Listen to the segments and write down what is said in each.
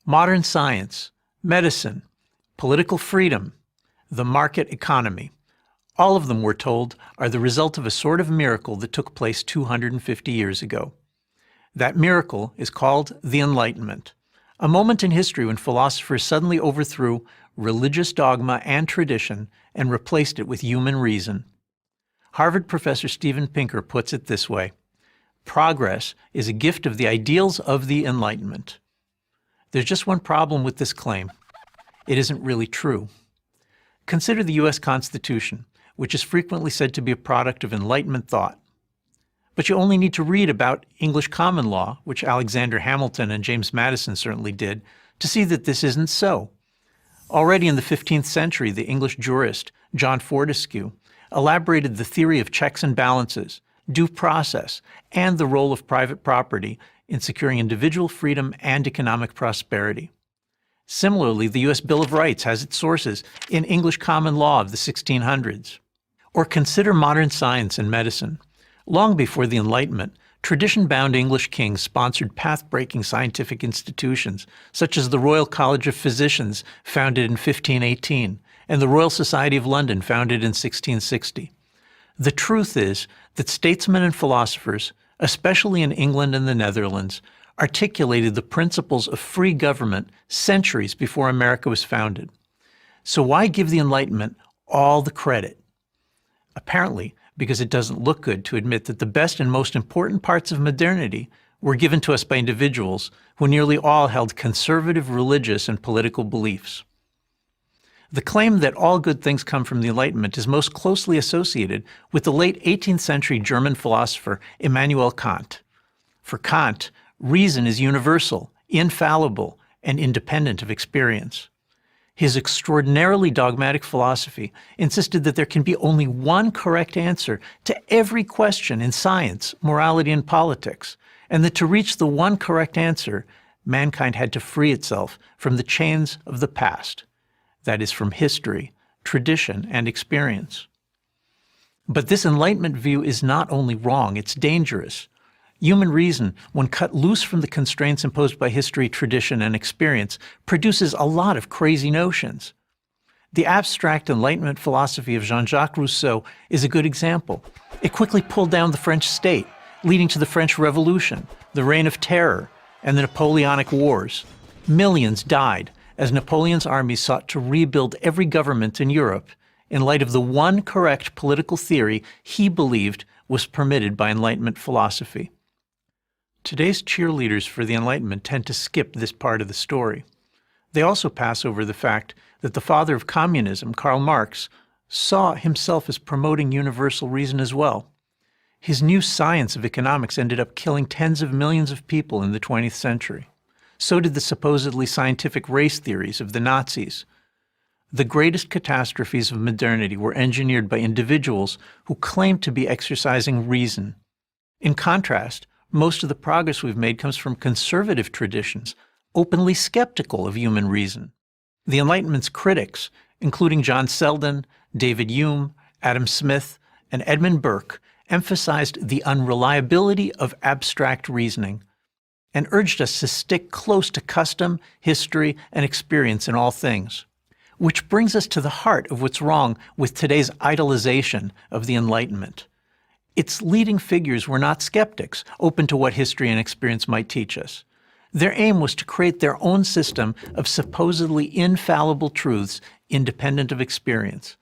modern science, medicine, political freedom, the market economy. All of them, we're told, are the result of a sort of miracle that took place 250 years ago. That miracle is called the Enlightenment, a moment in history when philosophers suddenly overthrew religious dogma and tradition and replaced it with human reason. Harvard professor Steven Pinker puts it this way: progress is a gift of the ideals of the Enlightenment. There's just one problem with this claim. It isn't really true. Consider the U.S. Constitution, which is frequently said to be a product of Enlightenment thought. But you only need to read about English common law, which Alexander Hamilton and James Madison certainly did, to see that this isn't so. Already in the 15th century, the English jurist John Fortescue elaborated the theory of checks and balances, due process, and the role of private property in securing individual freedom and economic prosperity. Similarly, the U.S. Bill of Rights has its sources in English common law of the 1600s. Or consider modern science and medicine. Long before the Enlightenment, tradition-bound English kings sponsored path-breaking scientific institutions, such as the Royal College of Physicians, founded in 1518, and the Royal Society of London, founded in 1660. The truth is that statesmen and philosophers, especially in England and the Netherlands, articulated the principles of free government centuries before America was founded. So why give the Enlightenment all the credit? Apparently, because it doesn't look good to admit that the best and most important parts of modernity were given to us by individuals who nearly all held conservative religious and political beliefs. The claim that all good things come from the Enlightenment is most closely associated with the late 18th century German philosopher Immanuel Kant. For Kant, reason is universal, infallible, and independent of experience. His extraordinarily dogmatic philosophy insisted that there can be only one correct answer to every question in science, morality, and politics, and that to reach the one correct answer, mankind had to free itself from the chains of the past, that is, from history, tradition, and experience. But this Enlightenment view is not only wrong, it's dangerous. Human reason, when cut loose from the constraints imposed by history, tradition, and experience, produces a lot of crazy notions. The abstract Enlightenment philosophy of Jean-Jacques Rousseau is a good example. It quickly pulled down the French state, leading to the French Revolution, the Reign of Terror, and the Napoleonic Wars. Millions died as Napoleon's armies sought to rebuild every government in Europe in light of the one correct political theory he believed was permitted by Enlightenment philosophy. Today's cheerleaders for the Enlightenment tend to skip this part of the story. They also pass over the fact that the father of communism, Karl Marx, saw himself as promoting universal reason as well. His new science of economics ended up killing tens of millions of people in the 20th century. So did the supposedly scientific race theories of the Nazis. The greatest catastrophes of modernity were engineered by individuals who claimed to be exercising reason. In contrast, most of the progress we've made comes from conservative traditions, openly skeptical of human reason. The Enlightenment's critics, including John Selden, David Hume, Adam Smith, and Edmund Burke, emphasized the unreliability of abstract reasoning and urged us to stick close to custom, history, and experience in all things. Which brings us to the heart of what's wrong with today's idolization of the Enlightenment. Its leading figures were not skeptics, open to what history and experience might teach us. Their aim was to create their own system of supposedly infallible truths independent of experience.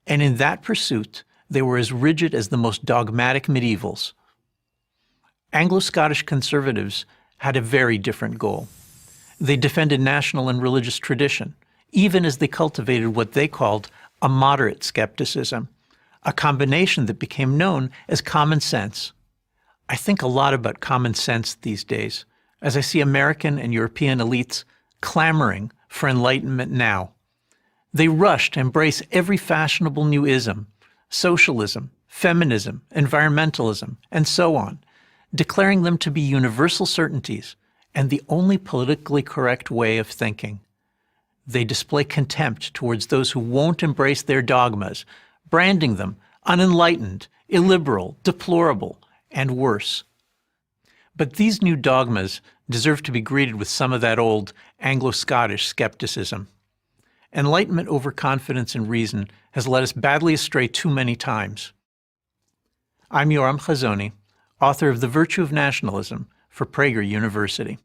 And in that pursuit, they were as rigid as the most dogmatic medievals. Anglo-Scottish conservatives had a very different goal. They defended national and religious tradition, even as they cultivated what they called a moderate skepticism, a combination that became known as common sense. I think a lot about common sense these days, as I see American and European elites clamoring for enlightenment now. They rush to embrace every fashionable new ism, socialism, feminism, environmentalism, and so on, declaring them to be universal certainties and the only politically correct way of thinking. They display contempt towards those who won't embrace their dogmas, branding them unenlightened, illiberal, deplorable, and worse. But these new dogmas deserve to be greeted with some of that old Anglo-Scottish skepticism. Enlightenment over confidence in reason has led us badly astray too many times. I'm Yoram Chazoni, author of The Virtue of Nationalism for Prager University.